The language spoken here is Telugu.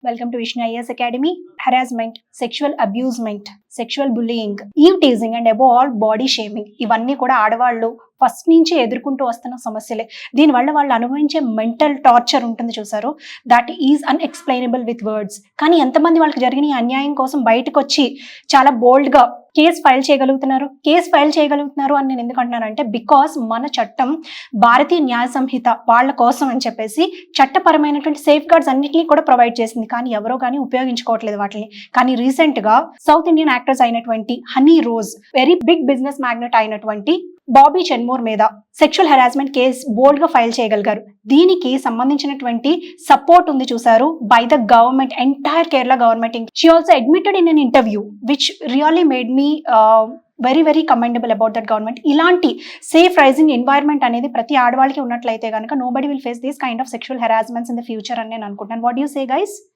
Welcome to Vishnu IAS Academy. Harassment, sexual abusement, sexual bullying, eve teasing and above all body shaming ఇవన్నీ కూడా ఆడవాళ్ళు ఫస్ట్ నుంచి ఎదుర్కొంటూ వస్తున్న సమస్యలే. దీనివల్ల వాళ్ళు అనుభవించే మెంటల్ టార్చర్ ఉంటుంది చూసారు, that is unexplainable with words. కానీ ఎంతమంది వాళ్ళకి జరిగిన ఈ అన్యాయం కోసం బయటకు వచ్చి చాలా బోల్డ్గా కేసు ఫైల్ చేయగలుగుతున్నారు అని నేను ఎందుకు అంటున్నానంటే, బికాస్ మన చట్టం భారతీయ న్యాయ సంహిత వాళ్ళ కోసం అని చెప్పేసి చట్టపరమైనటువంటి సేఫ్ గార్డ్స్ అన్నిటినీ కూడా ప్రొవైడ్ చేసింది. కానీ ఎవరో కానీ ఉపయోగించుకోవట్లేదు వాటిని. కానీ రీసెంట్ గా సౌత్ ఇండియన్ యాక్టర్స్ అయినటువంటి Honey Rose, very big business magnet అయినటువంటి బాబీ చెన్మోర్ మీద సెక్షువల్ హెరాస్మెంట్ కేసు బోల్డ్ గా ఫైల్ చేయగలిగారు. దీనికి సంబంధించినటువంటి సపోర్ట్ ఉంది చూసారు by the government, entire Kerala government. She also admitted in an interview which really made me very commendable about that government. ఇలాంటి సేఫ్ రైజింగ్ ఎన్వైర్న్మెంట్ అనేది ప్రతి ఆడవాళ్ళకి ఉన్నట్లయితే కనుక nobody will face this kind of sexual harassments in the future అని నేను అనుకుంటున్నాను. What you say guys?